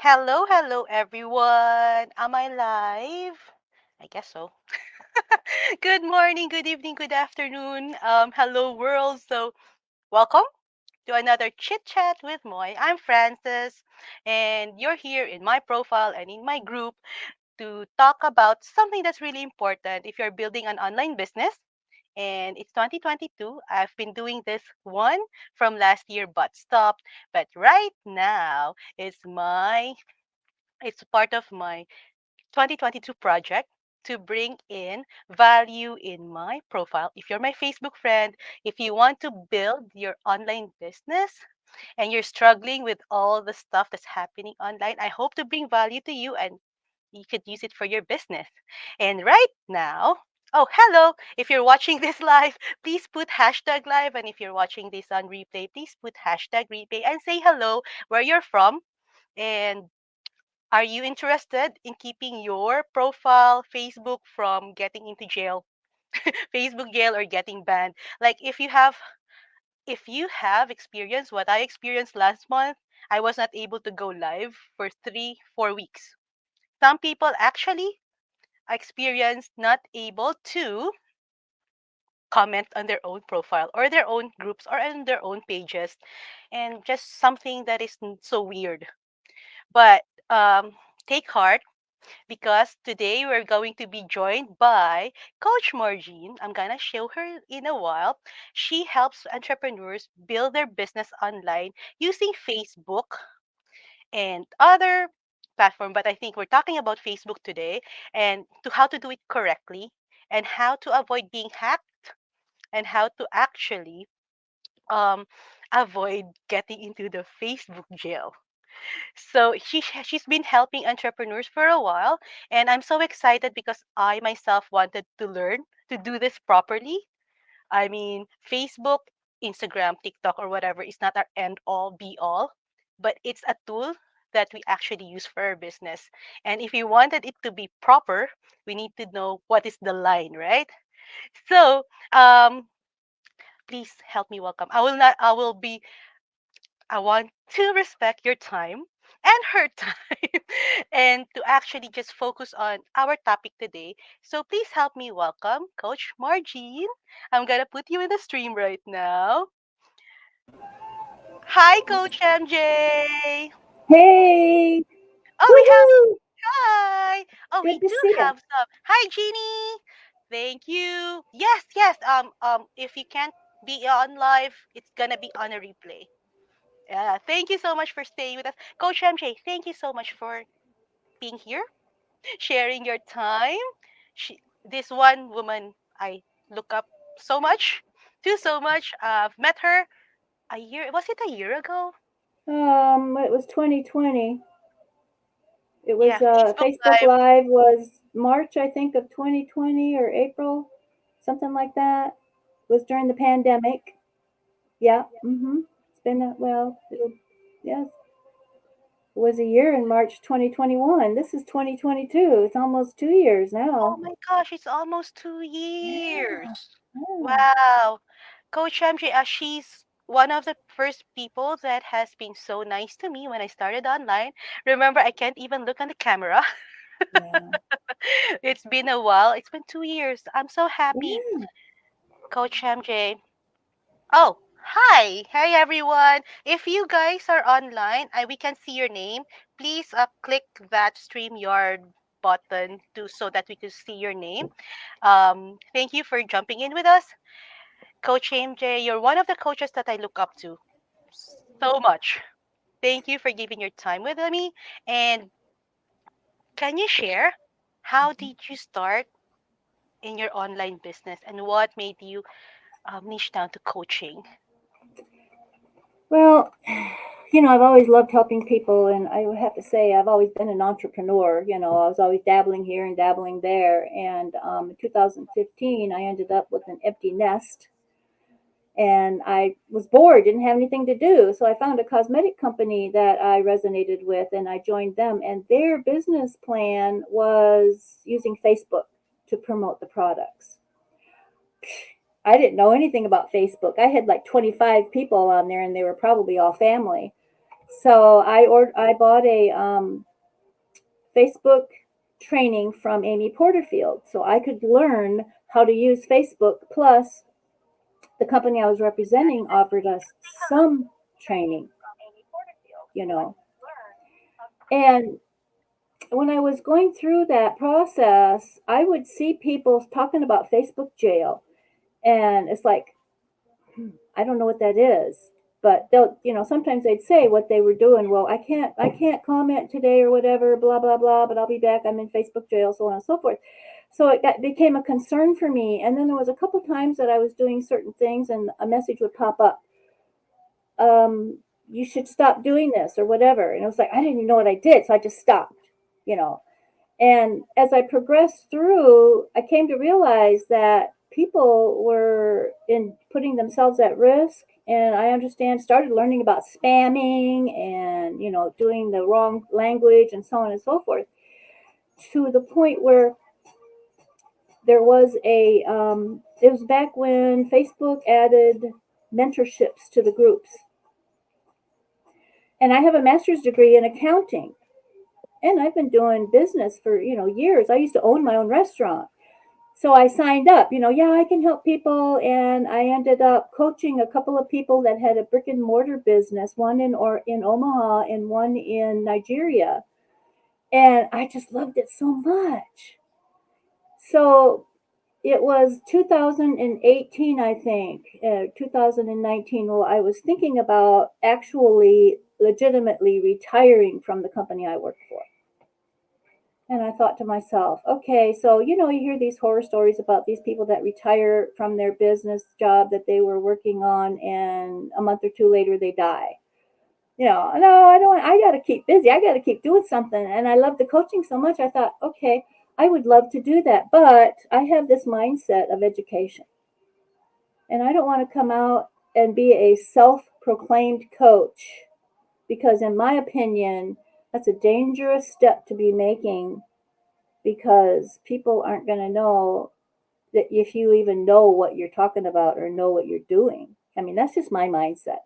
Hello, hello everyone. Am I live? I guess so. Good morning, good evening, good afternoon. Hello world. Welcome to another chit chat with Moy. I'm Francis, and you're here in my profile and in my group to talk about something that's really important if you're building an online business. And it's 2022. I've been doing this one from last year but stopped. But right now, it's part of my 2022 project to bring in value in my profile. If you're my Facebook friend, if you want to build your online business and you're struggling with all the stuff that's happening online, I hope to bring value to you and you could use it for your business. And right now, oh, hello. If you're watching this live, please put hashtag live. And if you're watching this on replay, please put hashtag replay and say hello, where you're from, and are you interested in keeping your profile Facebook from getting into jail, Facebook jail or getting banned? Like if you have experienced what I experienced last month, I was not able to go live for 3, 4 weeks. Some people actually experienced not able to comment on their own profile or their own groups or on their own pages, and just something that is so weird. But take heart because today we're going to be joined by Coach Margine. I'm gonna show her in a while. She helps entrepreneurs build their business online using Facebook and other platform, but I think we're talking about Facebook today and to how to do it correctly and how to avoid being hacked and how to actually um, avoid getting into the Facebook jail. So she's been helping entrepreneurs for a while, and I'm so excited because I myself wanted to learn to do this properly. I mean, Facebook, Instagram, TikTok, or whatever is not our end all be all, but it's a tool that we actually use for our business. And if we wanted it to be proper, we need to know what is the line, right? So, please help me welcome. I will not. I will be I want to respect your time and her time and to actually just focus on our topic today. So please help me welcome Coach Margine. I'm going to put you in the stream right now. Hi, Coach MJ. Hey, Oh, we have, woohoo! hi. Oh, we Good to do see you. have some. Hi, Jeannie. Thank you. Yes, yes. If you can't be on live, it's going to be on a replay. Yeah, thank you so much for staying with us. Coach MJ, thank you so much for being here, sharing your time. This one woman I look up so much, to so much. I've met her was it a year ago? It was 2020. It Yeah, was Facebook Facebook Live. Live was March, I think, of 2020 or April, something like that. It was during the pandemic. Yeah. It's been that yes. It was a year in March 2021. This is 2022. It's almost 2 years Oh now. my gosh, it's almost two Yeah. years. Yeah. Wow. Coach MJ, she's one of the first people that has been so nice to me when I started online. Remember, I can't even look on the camera. Yeah. It's been a while. It's been 2 years. I'm so happy, Yeah. Coach MJ. Oh, hi. Hi, everyone. If you guys are online, we can see your name. Please click that StreamYard button so that we can see your name. Thank you for jumping in with us. Coach MJ, you're one of the coaches that I look up to so much. Thank you for giving your time with me. And can you share how did you start in your online business and what made you niche down to coaching? Well, I've always loved helping people, and I would have to say I've always been an entrepreneur. I was always dabbling here and dabbling there. And in 2015, I ended up with an empty nest, and I was bored, didn't have anything to do. So I found a cosmetic company that I resonated with, and I joined them. And their business plan was using Facebook to promote the products. I didn't know anything about Facebook. I had like 25 people on there, and they were probably all family. So I bought a Facebook training from Amy Porterfield so I could learn how to use Facebook. Plus, the company I was representing offered us some training, you know. And when I was going through that process, I would see people talking about Facebook jail. And it's like, I don't know what that is. But they'll, sometimes they'd say what they were doing. Well, I can't comment today or whatever, blah, blah, blah, but I'll be back. I'm in Facebook jail, so on and so forth. So became a concern for me. And then there was a couple times that I was doing certain things and a message would pop up. You should stop doing this or whatever. And it was like, I didn't even know what I did. So I just stopped, you know. And as I progressed through, I came to realize that people were in putting themselves at risk. And I started learning about spamming and, doing the wrong language and so on and so forth, to the point where there was it was back when Facebook added mentorships to the groups. And I have a master's degree in accounting. And I've been doing business for, years. I used to own my own restaurant. So I signed up, yeah, I can help people. And I ended up coaching a couple of people that had a brick and mortar business, one in Omaha and one in Nigeria. And I just loved it so much. So it was 2018, I think, 2019. Well, I was thinking about actually legitimately retiring from the company I worked for. And I thought to myself, okay, so you hear these horror stories about these people that retire from their business job that they were working on, and a month or two later they die. No, I don't. I got to keep busy. I got to keep doing something. And I love the coaching so much. I thought, okay, I would love to do that, but I have this mindset of education, and I don't want to come out and be a self-proclaimed coach because, in my opinion, that's a dangerous step to be making because people aren't going to know that if you even know what you're talking about or know what you're doing. I mean, that's just my mindset.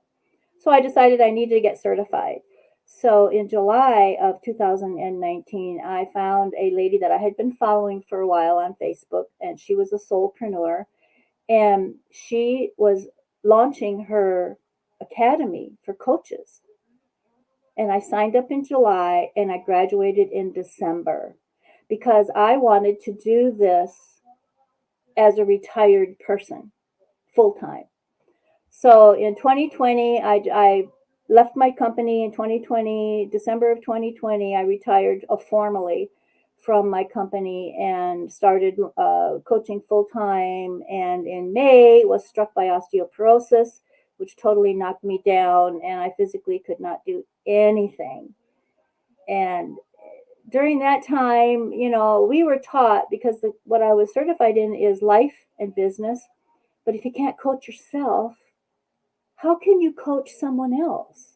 So I decided I needed to get certified. So in July of 2019, I found a lady that I had been following for a while on Facebook, and she was a soulpreneur, and she was launching her academy for coaches. And I signed up in July and I graduated in December because I wanted to do this as a retired person full time. So in 2020, I left my company in 2020, December of 2020. I retired formally from my company and started coaching full time. And in May, was struck by osteoporosis, which totally knocked me down, and I physically could not do anything. And during that time, we were taught because what I was certified in is life and business. But if you can't coach yourself, how can you coach someone else?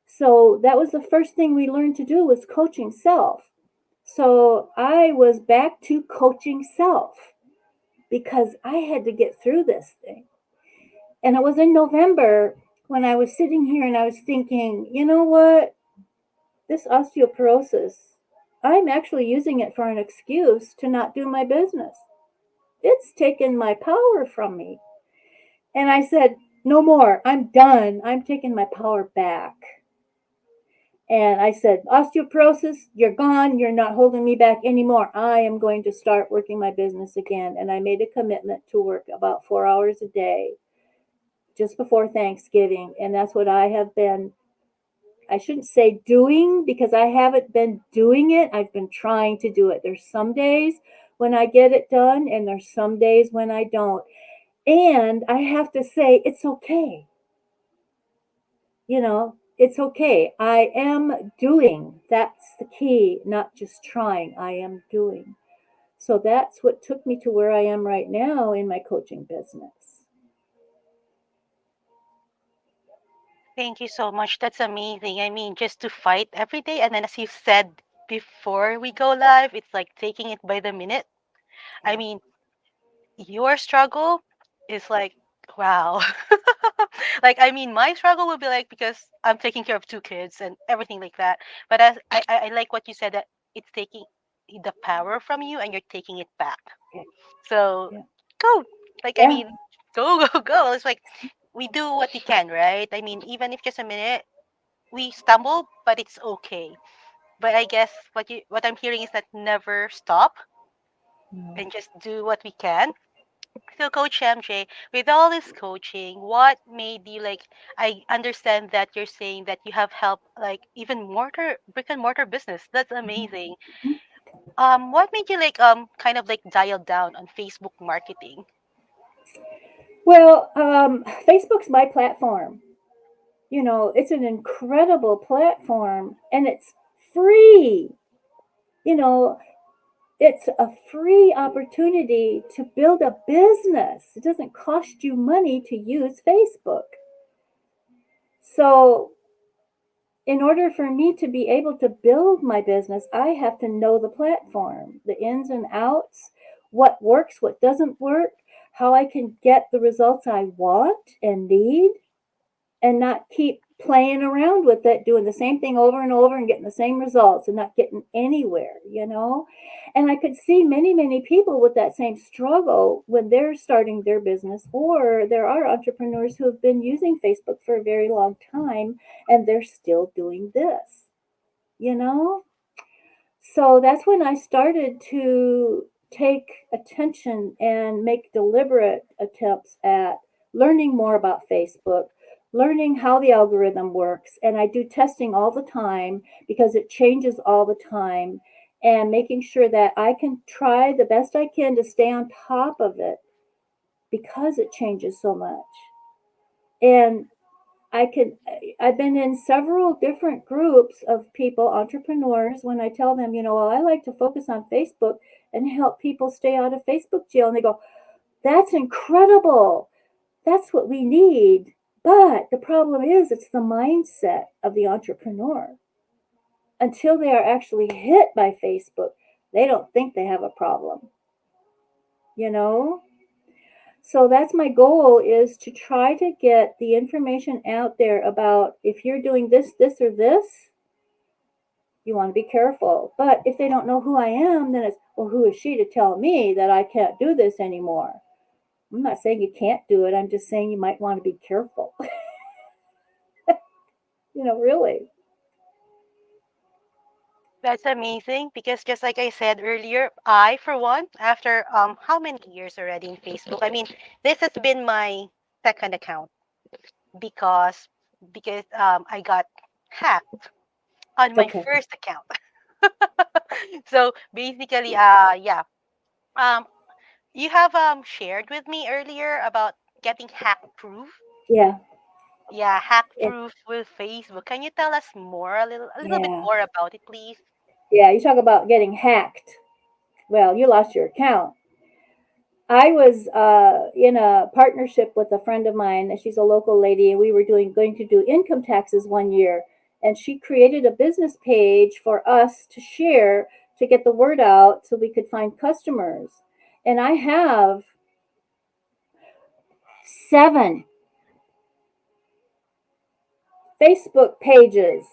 So that was the first thing we learned to do was coaching self. So I was back to coaching self because I had to get through this thing. And it was in November when I was sitting here and I was thinking, you know what? This osteoporosis, I'm actually using it for an excuse to not do my business. It's taken my power from me. And I said, no more. I'm done. I'm taking my power back. And I said, osteoporosis, you're gone. You're not holding me back anymore. I am going to start working my business again. And I made a commitment to work about 4 hours a day just before Thanksgiving. And that's what I have been, I shouldn't say doing because I haven't been doing it. I've been trying to do it. There's some days when I get it done, and there's some days when I don't. And I have to say, it's okay. It's okay. I am doing. That's the key, not just trying. I am doing. So that's what took me to where I am right now in my coaching business. Thank you so much. That's amazing. I mean, just to fight every day. And then, as you said before we go live, it's like taking it by the minute. I Yeah. mean, your struggle is like, wow. Like, I mean, my struggle would be like, because I'm taking care of two kids and everything like that. But as I like what you said, that it's taking the power from you and you're taking it back. Yeah. So Yeah. go. Like, I Yeah. mean, go, go, go. It's like we do what we can, right? I mean, even if just a minute we stumble, but it's okay. But I guess what I'm hearing is that never stop No. and just do what we can. So, Coach MJ, with all this coaching, what made you like? I understand that you're saying that you have helped like even mortar brick and mortar business. That's amazing. Mhm. What made you like kind of like dial down on Facebook marketing? Well, Facebook's my platform. It's an incredible platform and it's free. You know, it's a free opportunity to build a business. It doesn't cost you money to use Facebook. So, in order for me to be able to build my business, I have to know the platform, the ins and outs, what works, what doesn't work, how I can get the results I want and need, and not keep playing around with it, doing the same thing over and over and getting the same results and not getting anywhere. And I could see many, many people with that same struggle when they're starting their business, or there are entrepreneurs who have been using Facebook for a very long time and they're still doing this, you know? So that's when I started to take attention and make deliberate attempts at learning more about Facebook, learning how the algorithm works. And I do testing all the time because it changes all the time, and making sure that I can try the best I can to stay on top of it because it changes so much. And I've been in several different groups of people, entrepreneurs, when I tell them, well, I like to focus on Facebook and help people stay out of Facebook jail. And they go, that's incredible. That's what we need. But the problem is, it's the mindset of the entrepreneur. Until they are actually hit by Facebook, they don't think they have a problem, you know? So that's my goal, is to try to get the information out there about if you're doing this, this, or this, you want to be careful. But if they don't know who I am, then it's, well, who is she to tell me that I can't do this anymore? I'm not saying you can't do it. I'm just saying you might want to be careful. Really. That's amazing because just like I said earlier, I for one, after how many years already in Facebook? I mean, this has been my second account because I got hacked on my Okay. first account. So basically, yeah. Um, you have shared with me earlier about getting hack proof. Yeah. Yeah, hack It, proof with Facebook. Can you tell us more, a little bit yeah. more about it, please? Yeah. You talk about getting hacked. Well, you lost your account. I was in a partnership with a friend of mine. She's a local lady, and we were going to do income taxes one year. And she created a business page for us to share to get the word out so we could find customers. And I have 7 Facebook pages,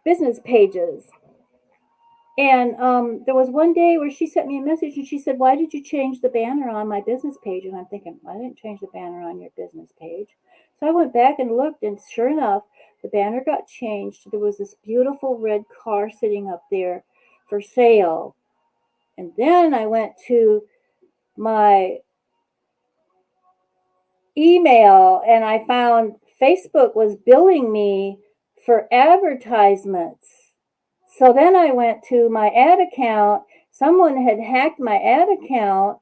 business pages. And there was one day where she sent me a message and she said, "Why did you change the banner on my business page?" And I'm thinking, I didn't change the banner on your business page. So I went back and looked, and sure enough, the banner got changed. There was this beautiful red car sitting up there for sale. And then I went to my email and I found Facebook was billing me for advertisements. So then I went to my ad account. Someone had hacked my ad account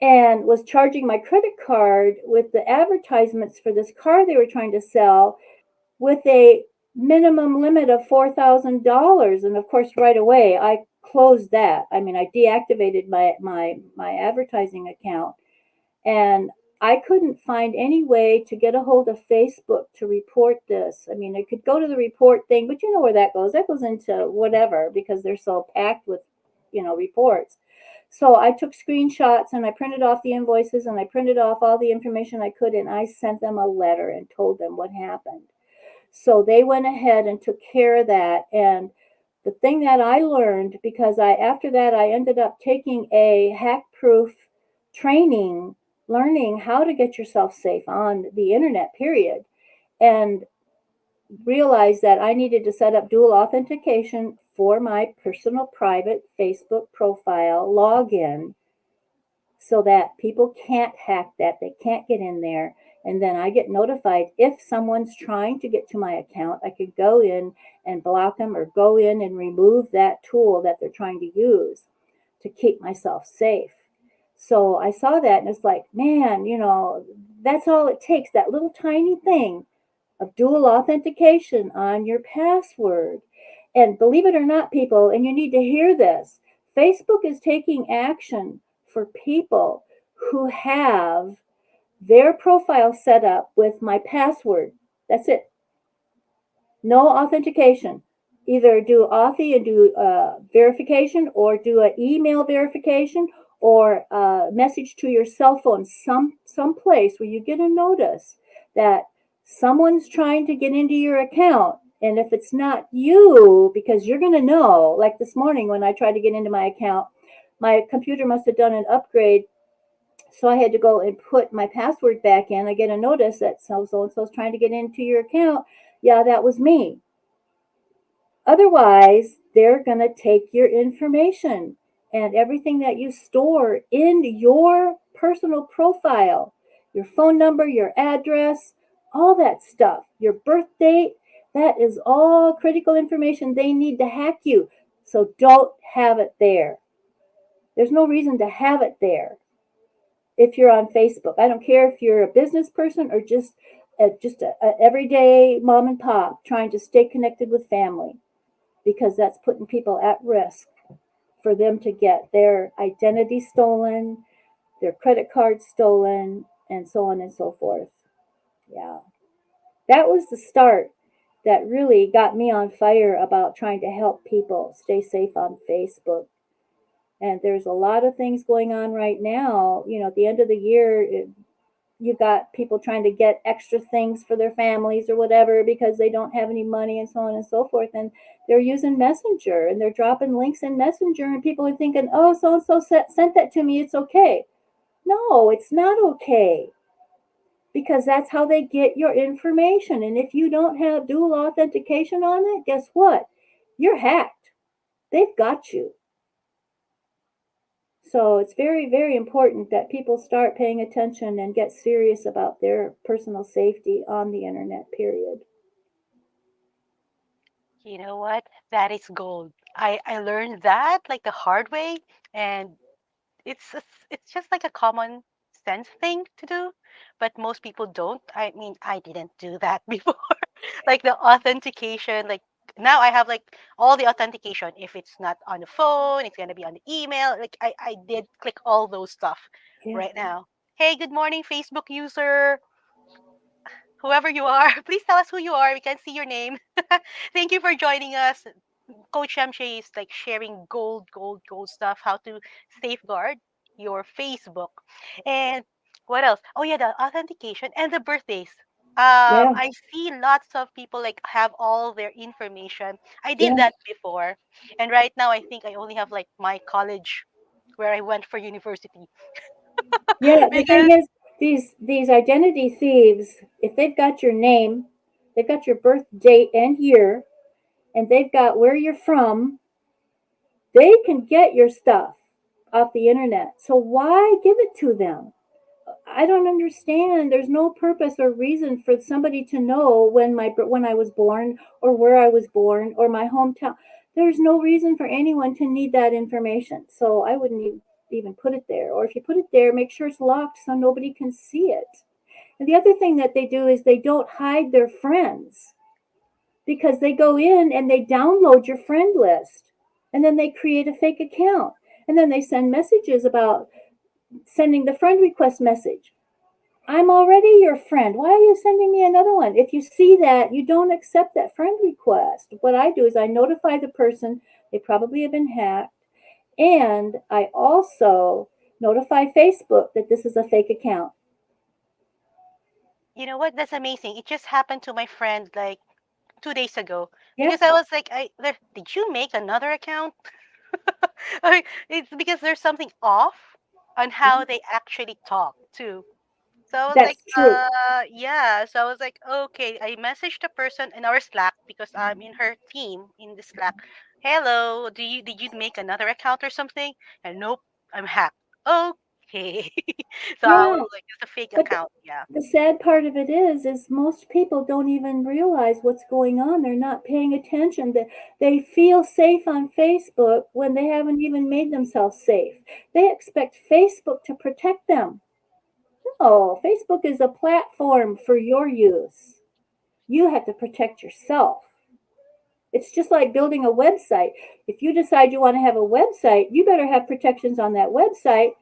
and was charging my credit card with the advertisements for this car they were trying to sell with a minimum limit of $4,000. And of course, right away, I closed that. I mean, I deactivated my advertising account, and I couldn't find any way to get a hold of Facebook to report this. I mean, I could go to the report thing, but you know where that goes. That goes into whatever because they're so packed with, reports. So I took screenshots and I printed off the invoices and I printed off all the information I could and I sent them a letter and told them what happened. So they went ahead and took care of that. And the thing that I learned, because I after that I ended up taking a hack proof training, learning how to get yourself safe on the internet, period. And realized that I needed to set up dual authentication for my personal private Facebook profile login so that people can't hack that, they can't get in there. And then I get notified if someone's trying to get to my account. I could go in and block them or go in and remove that tool that they're trying to use to keep myself safe. So I saw that and it's like, man, that's all it takes, that little tiny thing of dual authentication on your password. And believe it or not, people, and you need to hear this, Facebook is taking action for people who have their profile set up with my password. That's it. No authentication. Either do Authy and do verification, or do an email verification, or a message to your cell phone, some place where you get a notice that someone's trying to get into your account. And if it's not you, because you're going to know, like this morning when I tried to get into my account, my computer must have done an upgrade, so I had to go and put my password back in. I get a notice that so and so's trying to get into your account. Yeah, that was me. Otherwise, they're going to take your information and everything that you store in your personal profile, your phone number, your address, all that stuff, your birth date. That is all critical information they need to hack you. So don't have it there. There's no reason to have it there if you're on Facebook. I don't care if you're a business person or just a everyday mom and pop trying to stay connected with family, because that's putting people at risk for them to get their identity stolen, their credit card stolen, and so on and so forth. Yeah. That was the start that really got me on fire about trying to help people stay safe on Facebook. And there's a lot of things going on right now. At the end of the year, you got people trying to get extra things for their families or whatever because they don't have any money and so on and so forth. And they're using Messenger and they're dropping links in Messenger, and people are thinking, oh, so and so sent that to me, it's okay. No, it's not okay, because that's how they get your information. And if you don't have dual authentication on it, guess what? You're hacked. They've got you. So it's very, very important that people start paying attention and get serious about their personal safety on the internet, period. You know what? That is gold. I learned that like the hard way, and it's just like a common sense thing to do, but most people don't. I mean, I didn't do that before. Like the authentication, like now I have like all the authentication. If it's not on the phone, it's gonna be on the email. Like I did click all those stuff Yeah. right now. Hey, good morning, Facebook user. Whoever you are, please tell us who you are. We can see your name. Thank you for joining us. Coach Shamshay is like sharing gold stuff, how to safeguard your Facebook. And what else? Oh yeah, the authentication and the birthdays. Yeah. I see lots of people like have all their information. I did Yeah. that before, and right now I think I only have like my college where I went for university Yeah. The thing because is, these identity thieves, if they've got your name, they've got your birth date and year, and they've got where you're from, they can get your stuff off the internet. So why give it to them? I don't understand. There's no purpose or reason for somebody to know when I was born, or where I was born, or my hometown. There's no reason for anyone to need that information. So I wouldn't even put it there. Or if you put it there, make sure it's locked so nobody can see it. And the other thing that they do is they don't hide their friends, because they go in and they download your friend list, and then they create a fake account, and then they send messages about sending the friend request message. I'm already your friend. Why are you sending me another one? If you see that, you don't accept that friend request. What I do is I notify the person. They probably have been hacked, And I also notify Facebook that this is a fake account. You know what? That's amazing. It just happened to my friend like 2 days ago Yeah, because I was like, did you make another account? I mean, it's because there's something off on yeah, how they actually talk too. So I was like, that's true. yeah. So I was like, okay. I messaged the person in our Slack because I'm in her team in the Slack. Hello, did you make another account or something? And nope, I'm hacked. Okay. So I Yeah, was like, it's a fake but account. Yeah. the sad part of it is most people don't even realize what's going on. They're not paying attention. They feel safe on Facebook when they haven't even made themselves safe. They expect Facebook to protect them. No, Facebook is a platform for your use. You have to protect yourself. It's just like building a website. If you decide you want to have a website, you better have protections on that website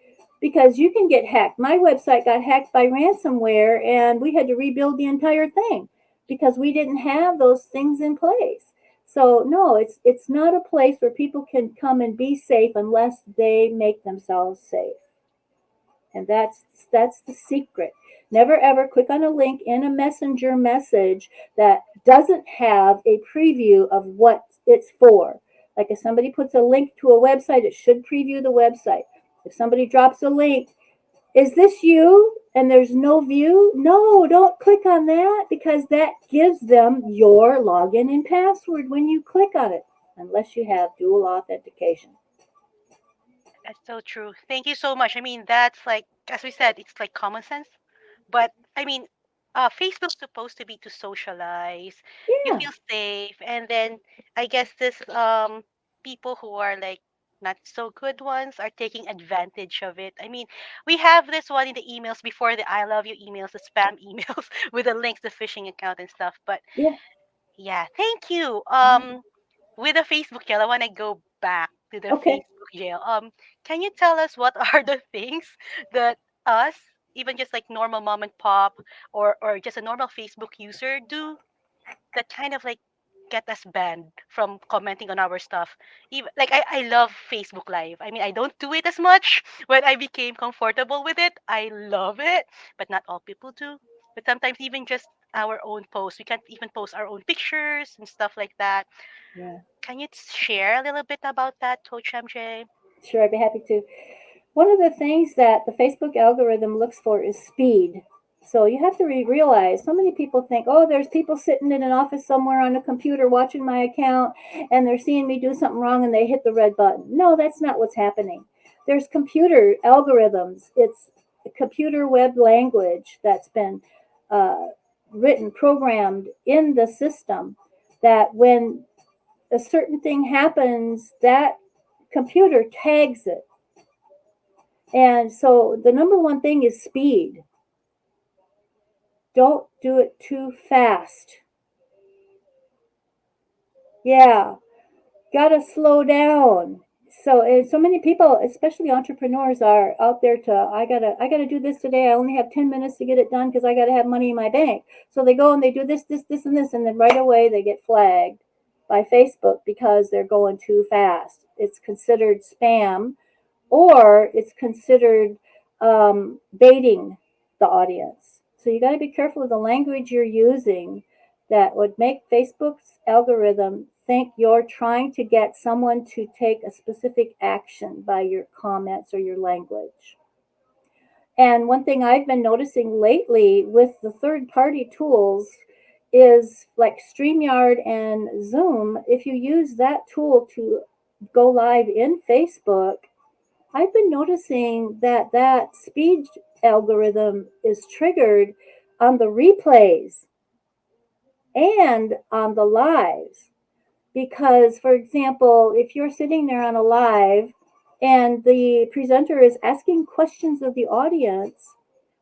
because you can get hacked. My website got hacked by ransomware and we had to rebuild the entire thing because we didn't have those things in place. So no, it's not a place where people can come and be safe unless they make themselves safe. And that's the secret. Never ever click on a link in a messenger message that doesn't have a preview of what it's for. Like if somebody puts a link to a website, it should preview the website. If somebody drops a link, is this you? And there's no view? No, don't click on that because that gives them your login and password when you click on it, unless you have dual authentication. That's so true. Thank you so much. I mean, that's like, as we said, it's like common sense. But I mean, Facebook's supposed to be to socialize. You Yeah, feel safe, and then I guess this people who are like not so good ones are taking advantage of it. I mean, we have this one in the emails before the "I love you" emails, the spam emails with the links, the phishing account and stuff. But yeah, yeah, thank you. With the Facebook jail, I want to go back to the okay. Facebook jail. Can you tell us what are the things that us, even just like normal mom and pop or just a normal Facebook user do that kind of like get us banned from commenting on our stuff? Even like I love Facebook Live. I mean, I don't do it as much. When I became comfortable with it, I love it, but not all people do. But sometimes even just our own posts, we can't even post our own pictures and stuff like that. Yeah. Can you share a little bit about that, Coach MJ? Sure, I'd be happy to. One of the things that the Facebook algorithm looks for is speed. So you have to realize so many people think, oh, there's people sitting in an office somewhere on a computer watching my account and they're seeing me do something wrong and they hit the red button. No, that's not what's happening. There's computer algorithms. It's a computer web language that's been uh, written, programmed in the system that when a certain thing happens, that computer tags it. And so the number one thing is speed. Don't do it too fast. Yeah, gotta slow down. So and so many people, especially entrepreneurs, are out there to I gotta do this today. I only have 10 minutes to get it done because I gotta have money in my bank. So they go and they do this, and this, and then right away they get flagged by Facebook because they're going too fast. It's considered spam or it's considered baiting the audience. So you got to be careful of the language you're using that would make Facebook's algorithm think you're trying to get someone to take a specific action by your comments or your language. And one thing I've been noticing lately with the third party tools is like StreamYard and Zoom. If you use that tool to go live in Facebook, I've been noticing that that speed algorithm is triggered on the replays and on the lives. Because, for example, if you're sitting there on a live and the presenter is asking questions of the audience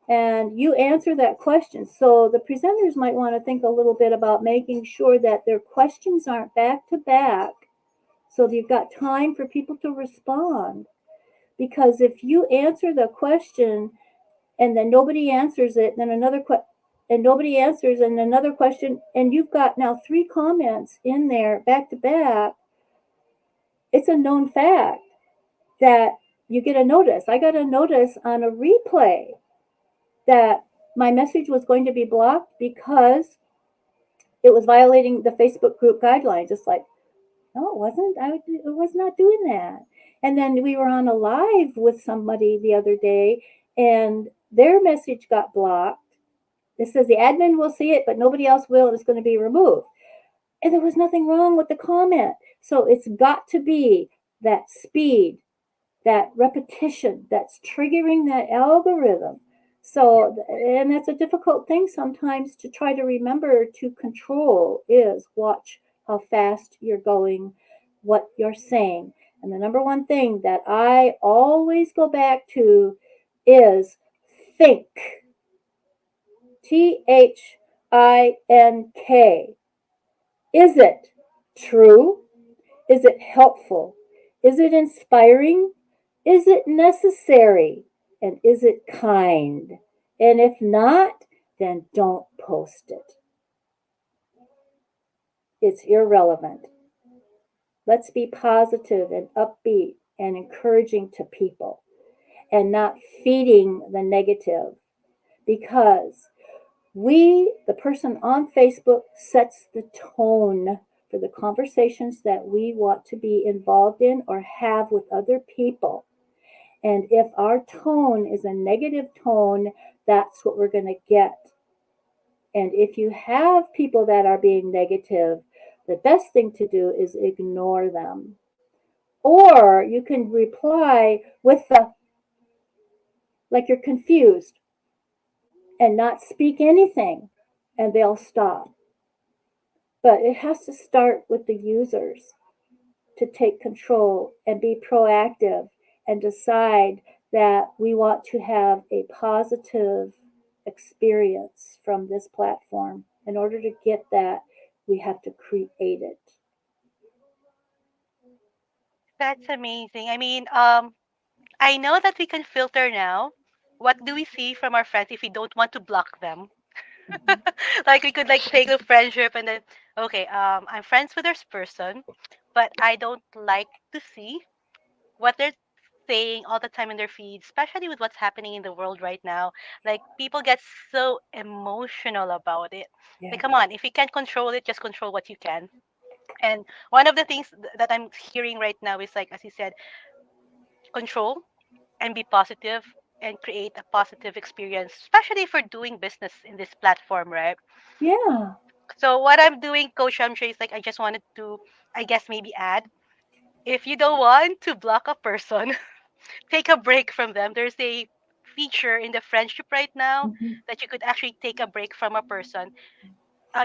and you answer that question, so the presenters might want to think a little bit about making sure that their questions aren't back to back so that you've got time for people to respond. Because if you answer the question and then nobody answers it, then another question, and nobody answers, and another question, and you've got now three comments in there back to back, it's a known fact that you get a notice. I got a notice on a replay that my message was going to be blocked because it was violating the Facebook group guidelines. It's like, no, it wasn't. It was not doing that. And then we were on a live with somebody the other day, and their message got blocked. It says the admin will see it, but nobody else will, and it's going to be removed. And there was nothing wrong with the comment. So it's got to be that speed, that repetition that's triggering that algorithm. So, and that's a difficult thing sometimes to try to remember to control is watch how fast you're going, what you're saying. And the number one thing that I always go back to is think. THINK. Is it true? Is it helpful? Is it inspiring? Is it necessary? And is it kind? And if not, then don't post it. It's irrelevant. Let's be positive and upbeat and encouraging to people and not feeding the negative because the person on Facebook, sets the tone for the conversations that we want to be involved in or have with other people. And if our tone is a negative tone, that's what we're going to get. And if you have people that are being negative, the best thing to do is ignore them. Or you can reply with like you're confused and not speak anything, and they'll stop. But it has to start with the users to take control and be proactive and decide that we want to have a positive experience from this platform. In order to get that, we have to create it. That's amazing. I mean, I know that we can filter now. What do we see from our friends if we don't want to block them? Mhm. Like we could like take a friendship and then okay, I'm friends with this person, but I don't like to see what they're saying all the time in their feeds, especially with what's happening in the world right now. Like people get so emotional about it. Like Yeah. come on, if you can't control it, just control what you can. And one of the things that I'm hearing right now is like, as you said, control and be positive and create a positive experience, especially for doing business in this platform, right? Yeah. So what I'm doing, Coach Amshay, is like I just wanted to, I guess maybe add, if you don't want to block a person, take a break from them. There's a feature in the friendship right now Hmm. that you could actually take a break from a person.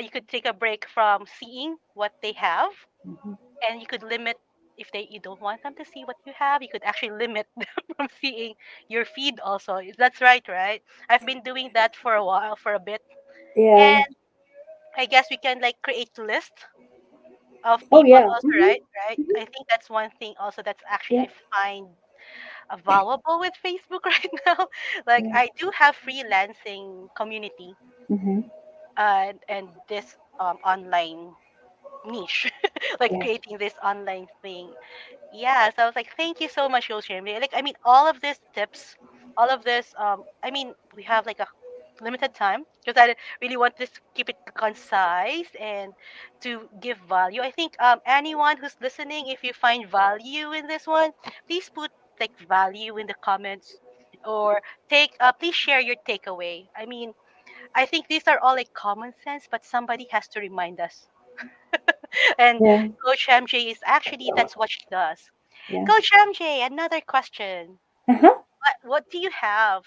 You could take a break from seeing what they have, Hmm. and you could limit if they you don't want them to see what you have. You could actually limit them from seeing your feed. Also, that's right, right? I've been doing that for a while, for a bit, Yeah. and I guess we can like create list of Oh, people yeah. also, Hmm. right? Right. Hmm. I think that's one thing also that's actually Yeah. I find valuable with Facebook right now. Like Yeah. I do have freelancing community Hmm. and this online niche, like Yeah. creating this online thing. Yeah, so I was like, thank you so much, Coach Jamie. Like, I mean, all of these tips, all of this, I mean, we have like a limited time because I really want this to keep it concise and to give value. I think anyone who's listening, if you find value in this one, please put like value in the comments or please share your takeaway. I mean, I think these are all like common sense, but somebody has to remind us. And Yeah. Coach MJ is actually that's what she does. Yeah. Coach MJ, another question. Uh-huh. What do you have?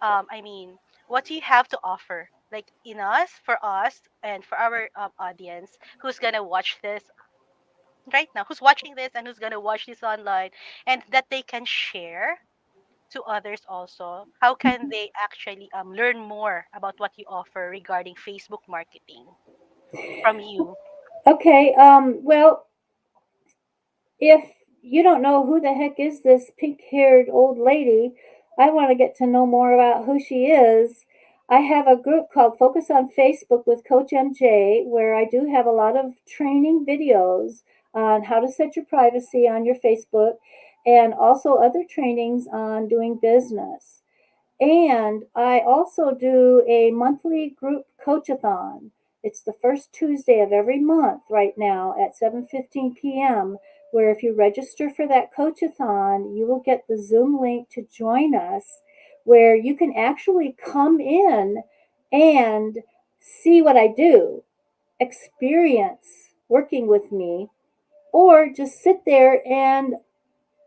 I mean, what do you have to offer? Like in us, for us, and for our audience who's gonna watch this right now, who's watching this and who's gonna watch this online, and that they can share to others also. How can they actually learn more about what you offer regarding Facebook marketing from you? Okay. Well, if you don't know who the heck is this pink-haired old lady, I want to get to know more about who she is. I have a group called Focus on Facebook with Coach MJ, where I do have a lot of training videos on how to set your privacy on your Facebook. and also other trainings on doing business. And I also do a monthly group coachathon. It's the first Tuesday of every month right now at 7:15 p.m. where if you register for that coachathon, you will get the Zoom link to join us where you can actually come in and see what I do, experience working with me, or just sit there and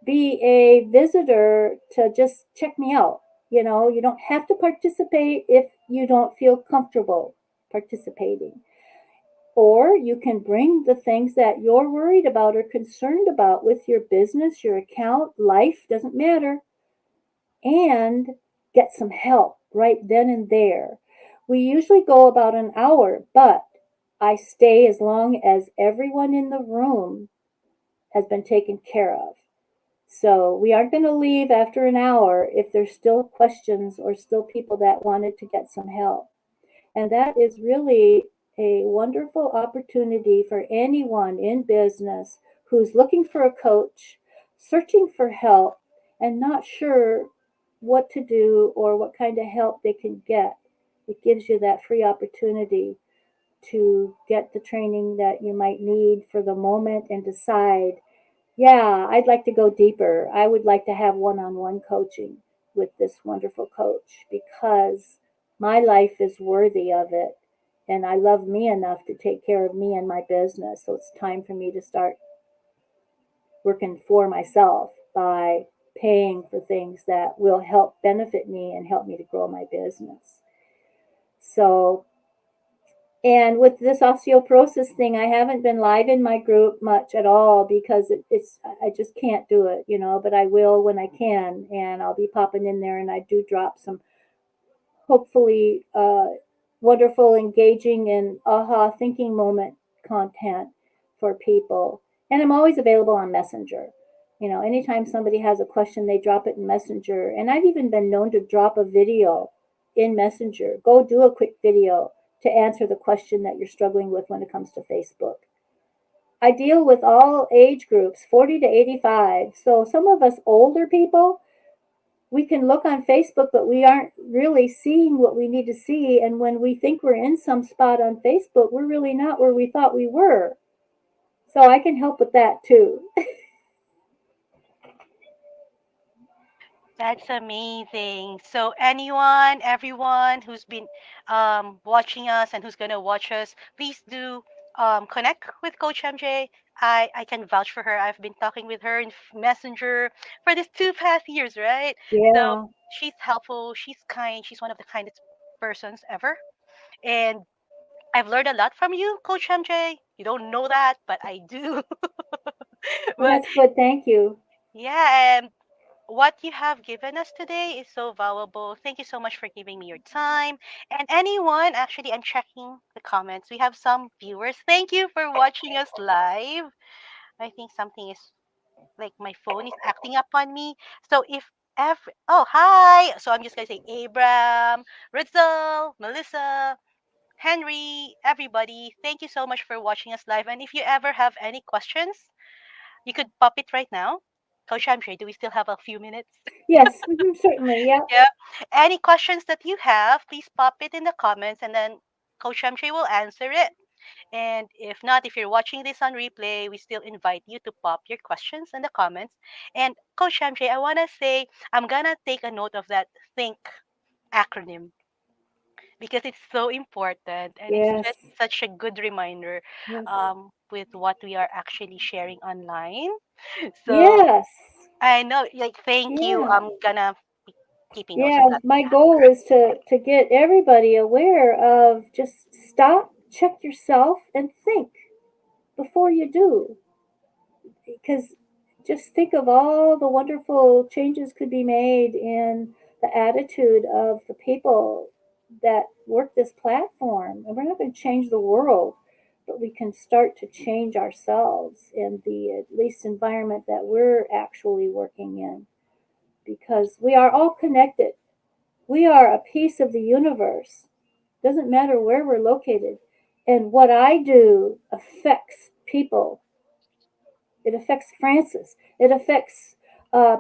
be a visitor to just check me out. You know, you don't have to participate if you don't feel comfortable participating. Or you can bring the things that you're worried about or concerned about with your business, your account, life, doesn't matter, and get some help right then and there. We usually go about an hour, but I stay as long as everyone in the room has been taken care of. So we aren't going to leave after an hour if there's still questions or still people that wanted to get some help. And that is really a wonderful opportunity for anyone in business who's looking for a coach, searching for help, and not sure what to do or what kind of help they can get. It gives you that free opportunity to get the training that you might need for the moment and decide, yeah, I'd like to go deeper. I would like to have one on one coaching with this wonderful coach because my life is worthy of it. And I love me enough to take care of me and my business. So it's time for me to start working for myself by paying for things that will help benefit me and help me to grow my business. So, and with this osteoporosis thing, I haven't been live in my group much at all because it's I just can't do it, you know. But I will when I can, and I'll be popping in there, and I do drop some hopefully wonderful, engaging, and aha thinking moment content for people. And I'm always available on Messenger. You know, anytime somebody has a question, they drop it in Messenger, and I've even been known to drop a video in Messenger. Go do a quick video to answer the question that you're struggling with when it comes to Facebook. I deal with all age groups, 40 to 85. So some of us older people, we can look on Facebook, but we aren't really seeing what we need to see. And when we think we're in some spot on Facebook, we're really not where we thought we were. So I can help with that too. That's amazing. So anyone, everyone who's been watching us and who's gonna watch us, please do connect with Coach MJ. I can vouch for her. I've been talking with her in Messenger for these 2 past years, right? So Yeah. she's helpful. She's kind. She's one of the kindest persons ever. And I've learned a lot from you, Coach MJ. You don't know that, but I do. Well, But that's good. Thank you. yeah, what you have given us today is so valuable. Thank you so much for giving me your time. And anyone, actually, I'm checking the comments. We have some viewers. Thank you for watching us live. I think something is like my phone is acting up on me. So if every, oh, hi. So I'm just going to say Abram, Rizal, Melissa, Henry, everybody. Thank you so much for watching us live. And if you ever have any questions, you could pop it right now. Coach Amshay, do we still have a few minutes? Yes, mhm, certainly. Yeah. Yeah. Any questions that you have, please pop it in the comments and then Coach Shamshay will answer it. And if not, if you're watching this on replay, we still invite you to pop your questions in the comments. And Coach Shamshay, I want to say I'm going to take a note of that think acronym because it's so important and it's Yes. just such a good reminder Yes. with what we are actually sharing online. So Yes. I know, like, thank you. Yeah. I'm going to be keeping notes of Yeah. that. My goal is to get everybody aware of just stop, check yourself, and think before you do. Because just think of all the wonderful changes could be made in the attitude of the people that work this platform. And we're not going to change the world, but we can start to change ourselves in the at least environment that we're actually working in because we are all connected. We are a piece of the universe. Doesn't matter where we're located. And what I do affects people. It affects Francis. It affects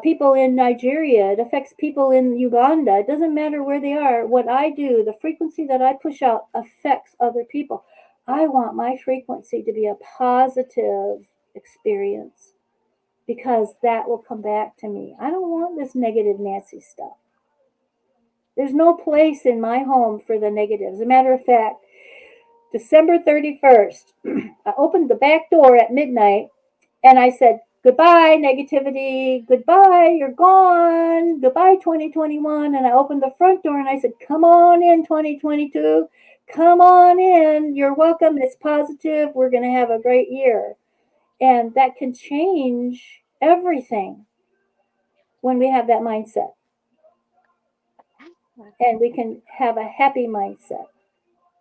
people in Nigeria. It affects people in Uganda. It doesn't matter where they are. What I do, the frequency that I push out affects other people. I want my frequency to be a positive experience because that will come back to me. I don't want this negative Nancy stuff. There's no place in my home for the negatives. As a matter of fact, December 31st, I opened the back door at midnight and I said, goodbye, negativity. Goodbye, you're gone. Goodbye, 2021. And I opened the front door and I said, come on in, 2022. Come on in. You're welcome. It's positive. We're going to have a great year. And that can change everything when we have that mindset. And we can have a happy mindset.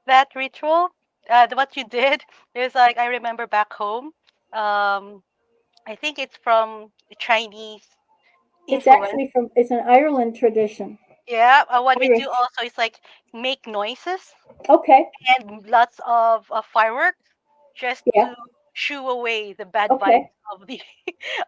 That ritual, what you did is like I remember back home. Um, I think it's from Chinese It's influence. actually from, it's an Ireland tradition. Yeah, what we do Irish. also is like make noises Okay. and lots of fireworks just Yeah. to shoo away the bad vibes Okay. of the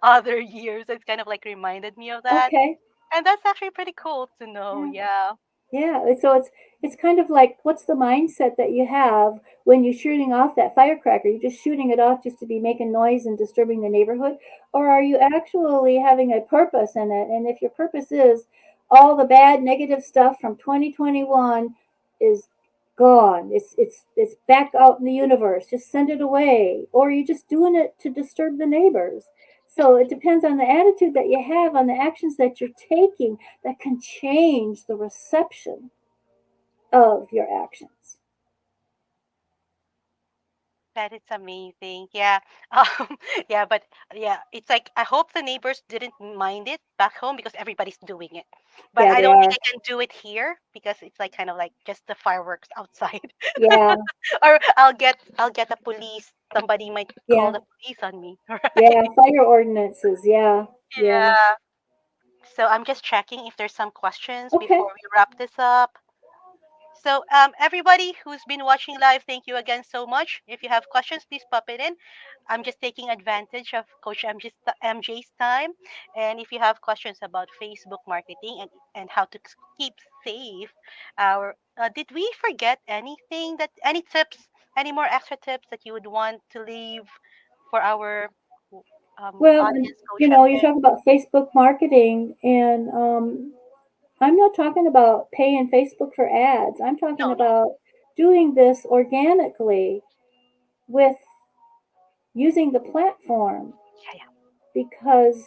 other years. It's kind of like reminded me of that. Okay. And that's actually pretty cool to know. Yeah. Yeah. Yeah, and so it's kind of like what's the mindset that you have when you're shooting off that firecracker? You're just shooting it off just to be making noise and disturbing the neighborhood, or are you actually having a purpose in it? And if your purpose is all the bad negative stuff from 2021 is gone, it's back out in the universe. Just send it away, or are you just doing it to disturb the neighbors? So it depends on the attitude that you have, on the actions that you're taking that can change the reception of your actions. That is amazing. Yeah. Um, yeah, but yeah, it's like I hope the neighbors didn't mind it back home because everybody's doing it. But Yeah, I they don't think are. I can do it here because it's like kind of like just the fireworks outside. Yeah, Or I'll get the police. Somebody might call yeah, the police on me, yeah. right? Fire ordinances. Yeah, yeah. Yeah. So I'm just checking if there's some questions Okay. before we wrap this up. So, everybody who's been watching live, thank you again so much. If you have questions, please pop it in. I'm just taking advantage of Coach MJ's time. And if you have questions about Facebook marketing and how to keep safe, did we forget anything any tips, any more extra tips that you would want to leave for our Well, and audience, Coach MJ? you talk about Facebook marketing, and I'm not talking about paying Facebook for ads. I'm talking No, no. about doing this organically with using the platform Yeah, because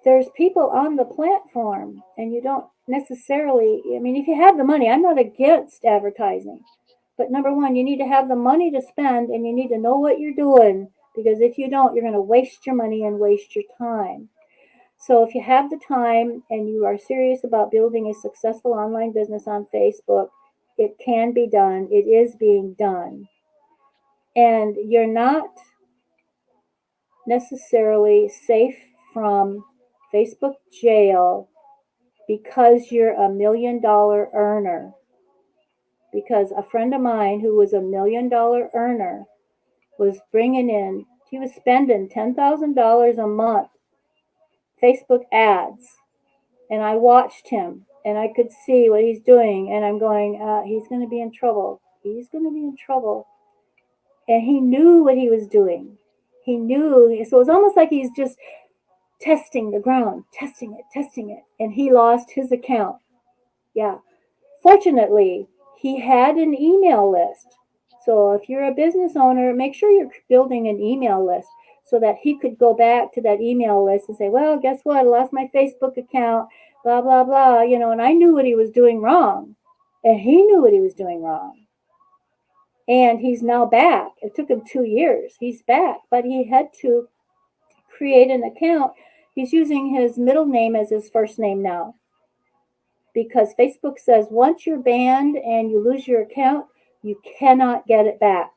there's people on the platform and you don't necessarily, I mean, if you have the money, I'm not against advertising, but number one, you need to have the money to spend and you need to know what you're doing, because if you don't, you're going to waste your money and waste your time. So if you have the time and you are serious about building a successful online business on Facebook, it can be done. It is being done. And you're not necessarily safe from Facebook jail because you're $1 million earner. Because a friend of mine who was $1 million earner was bringing in, he was spending $10,000 a month Facebook ads. And I watched him and I could see what he's doing. And I'm going, he's going to be in trouble. He's going to be in trouble. And he knew what he was doing. He knew. So it was almost like he's just testing the ground, testing it, testing it. And he lost his account. Yeah. Fortunately, he had an email list. So if you're a business owner, make sure you're building an email list so that he could go back to that email list and say, well, guess what? I lost my Facebook account, blah, blah, blah. And I knew what he was doing wrong. And he knew what he was doing wrong. And he's now back. It took him 2 years. He's back, but he had to create an account. He's using his middle name as his first name now, because Facebook says once you're banned and you lose your account, you cannot get it back.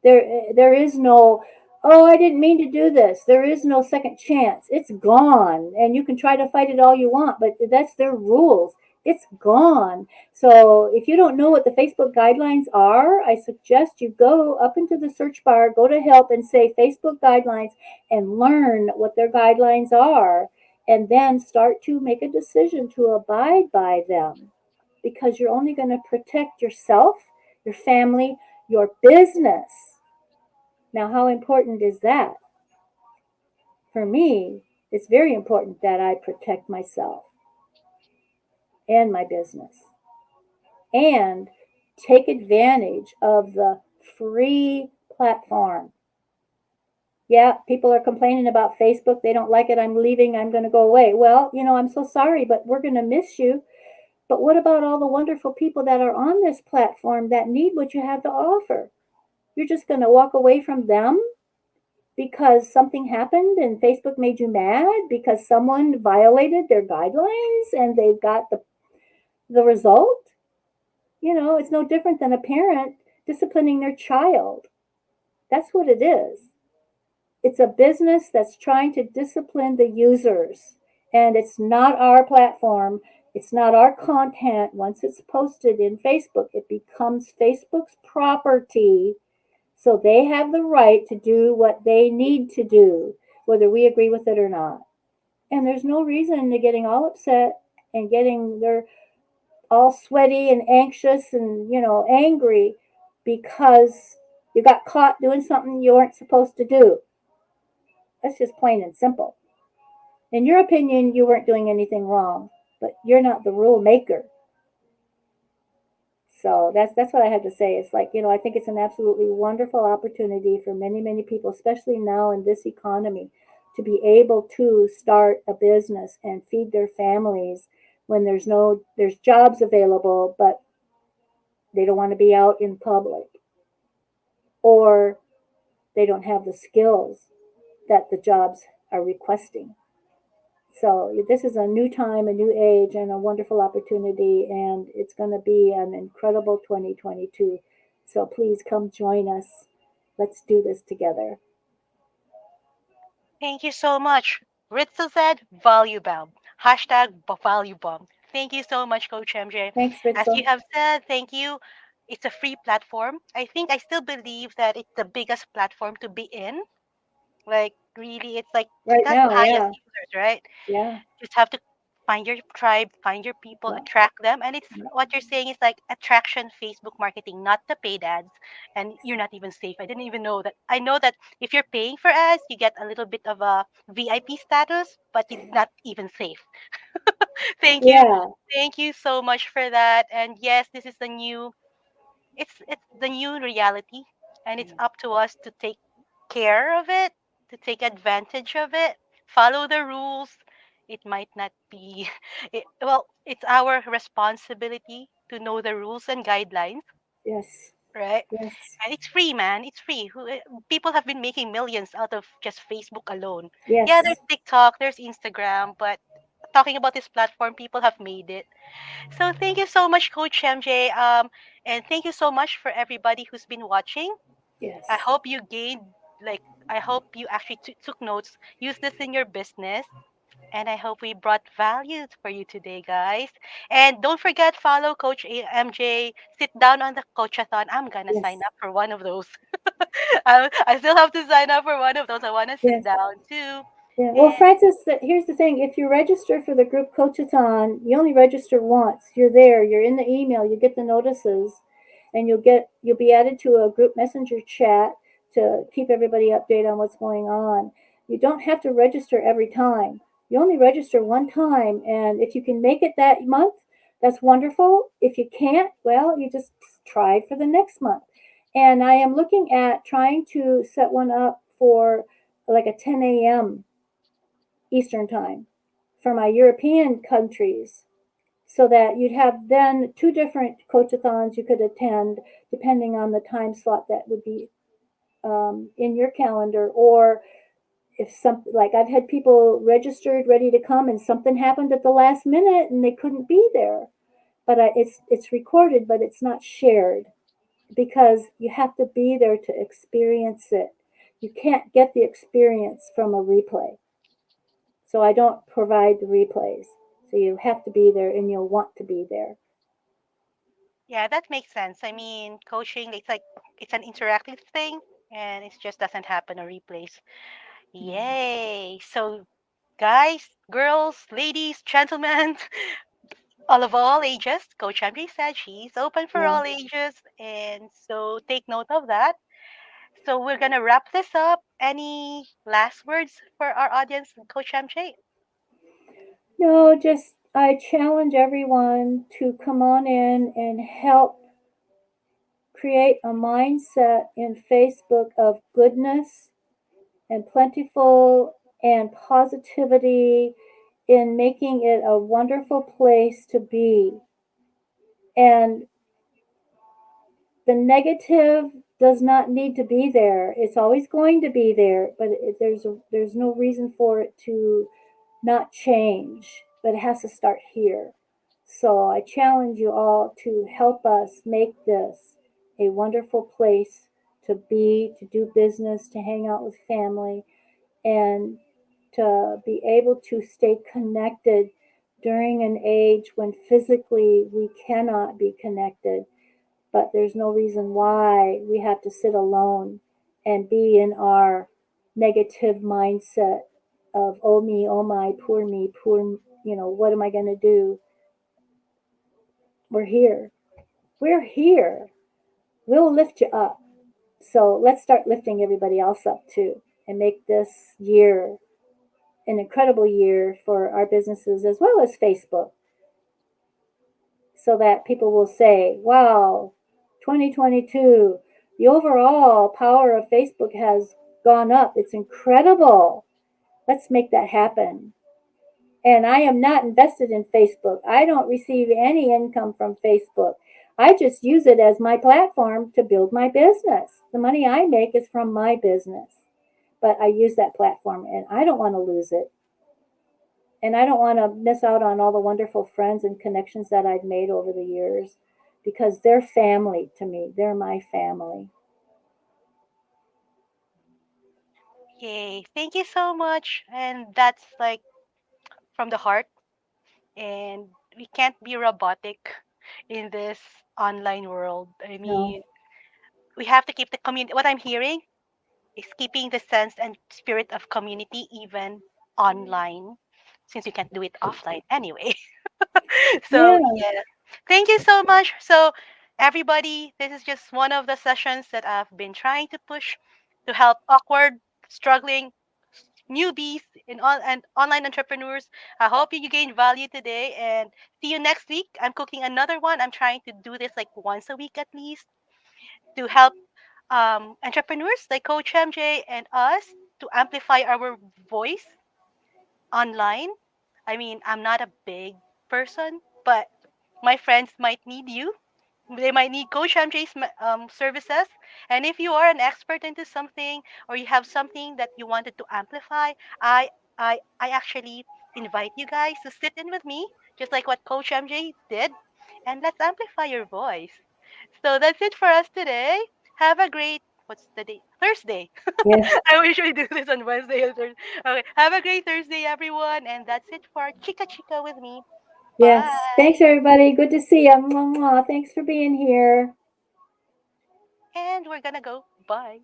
There is no, oh, I didn't mean to do this. There is no second chance. It's gone, and you can try to fight it all you want, but that's their rules. It's gone. So if you don't know what the Facebook guidelines are, I suggest you go up into the search bar, go to help and say Facebook guidelines and learn what their guidelines are and then start to make a decision to abide by them because you're only going to protect yourself, your family, your business. Now, how important is that? For me, it's very important that I protect myself and my business and take advantage of the free platform. Yeah, people are complaining about Facebook. They don't like it. I'm leaving. I'm going to go away. Well, I'm so sorry, but we're going to miss you. But what about all the wonderful people that are on this platform that need what you have to offer? You're just going to walk away from them because something happened and Facebook made you mad because someone violated their guidelines and they've got the result? It's no different than a parent disciplining their child. That's what it is. It's a business that's trying to discipline the users. And it's not our platform. It's not our content. Once it's posted in Facebook, it becomes Facebook's property. So they have the right to do what they need to do, whether we agree with it or not. And there's no reason to getting all upset and getting their all sweaty and anxious and, angry because you got caught doing something you weren't supposed to do. That's just plain and simple. In your opinion, you weren't doing anything wrong, but you're not the rule maker. So that's what I have to say. It's like, I think it's an absolutely wonderful opportunity for many, many people, especially now in this economy, to be able to start a business and feed their families when there's jobs available, but they don't want to be out in public or they don't have the skills that the jobs are requesting. So this is a new time, a new age, and a wonderful opportunity, and it's going to be an incredible 2022. So please come join us. Let's do this together. Thank you so much. Ritzel said, value bomb. Hashtag value bomb. Thank you so much, Coach MJ. Thanks, As you Ritzel. have said, thank you. It's a free platform. I think I still believe that it's the biggest platform to be in. Like, really, it's like it Right has the now, highest yeah, users, right? yeah, Just have to find your tribe, find your people, yeah, attract them. And it's yeah. what you're saying is like attraction Facebook marketing, not the paid ads. And you're not even safe. I didn't even know that. I know that if you're paying for ads, you get a little bit of a VIP status, but it's not even safe. Thank you. Yeah. Thank you so much for that. And yes, this is the new it's the new reality and it's up to us to take care of it, to take advantage of it, follow the rules. It might not be it's our responsibility to know the rules and guidelines, Yes, right? yes, And it's free, man. It's free. People have been making millions out of just Facebook alone. Yeah, yes, there's TikTok, there's Instagram, but talking about this platform, people have made it. So thank you so much, Coach MJ. And thank you so much for everybody who's been watching. I yes, hope you gained, like, I hope you actually took notes, use this in your business. And I hope we brought value for you today, guys. And don't forget, follow Coach MJ. Sit down on the Coachathon. I'm gonna sign yes, up for one of those. I still have to sign up for one of those. I want to sit yes. down too. Yeah. Well, And Francis, here's the thing. If you register for the group Coachathon, you only register once. You're there. You're in the email. You get the notices, and you'll be added to a group messenger chat to keep everybody updated on what's going on. You don't have to register every time. You only register one time, and if you can make it that month, that's wonderful. If you can't, well, you just try for the next month. And I am looking at trying to set one up for like a 10 a.m. Eastern Time for my European countries so that you'd have then two different coachathons you could attend depending on the time slot that would be in your calendar. Or if something like I've had people registered ready to come and something happened at the last minute and they couldn't be there. But it's recorded, but it's not shared because you have to be there to experience it. You can't get the experience from a replay. So I don't provide the replays. So you have to be there and you'll want to be there. Yeah, that makes sense. I mean, coaching, it's like it's an interactive thing and it just doesn't happen or replace. Yeah. Yay. So, guys, girls, ladies, gentlemen, all of all ages, Coach Andre said she's open for Yeah. all ages. And so take note of that. So we're going to wrap this up. Any last words for our audience, Coach MJ? No, just I challenge everyone to come on in and help create a mindset in Facebook of goodness and plentiful and positivity in making it a wonderful place to be. And the negative does not need to be there. It's always going to be there, but there's no reason for it to not change, but it has to start here. So I challenge you all to help us make this a wonderful place to be, to do business, to hang out with family, and to be able to stay connected during an age when physically we cannot be connected. But there's no reason why we have to sit alone and be in our negative mindset of oh me, oh my, poor, what am I going to do? We're here. We're here. We'll lift you up. So let's start lifting everybody else up too and make this year an incredible year for our businesses as well as Facebook so that people will say, wow, 2022, the overall power of Facebook has gone up. It's incredible. Let's make that happen. And I am not invested in Facebook. I don't receive any income from Facebook. I just use it as my platform to build my business. The money I make is from my business, but I use that platform and I don't want to lose it. And I don't want to miss out on all the wonderful friends and connections that I've made over the years because they're family to me. They're my family. Yay. Thank you so much. And that's like from the heart. And we can't be robotic in this online world. I No. mean, we have to keep the community. What I'm hearing is keeping the sense and spirit of community even online, since you can't do it offline anyway. So, Yeah. yeah. Thank you so much. So, everybody, this is just one of the sessions that I've been trying to push to help awkward, struggling newbies and online entrepreneurs. I hope you gained value today and see you next week. I'm cooking another one. I'm trying to do this like once a week at least to help entrepreneurs like Coach MJ and us to amplify our voice online. I mean, I'm not a big person, but my friends might need you. They might need Coach MJ's services. And if you are an expert into something or you have something that you wanted to amplify, I actually invite you guys to sit in with me, just like what Coach MJ did, and let's amplify your voice. So that's it for us today. Have a great what's the day? Thursday. Yes. I usually do this on Wednesday or Thursday. Okay. Have a great Thursday, everyone. And that's it for Chica Chica with me. Yes. Thanks, Bye. everybody. Good to see you. Mwah, mwah. Thanks for being here. And we're gonna go. Bye.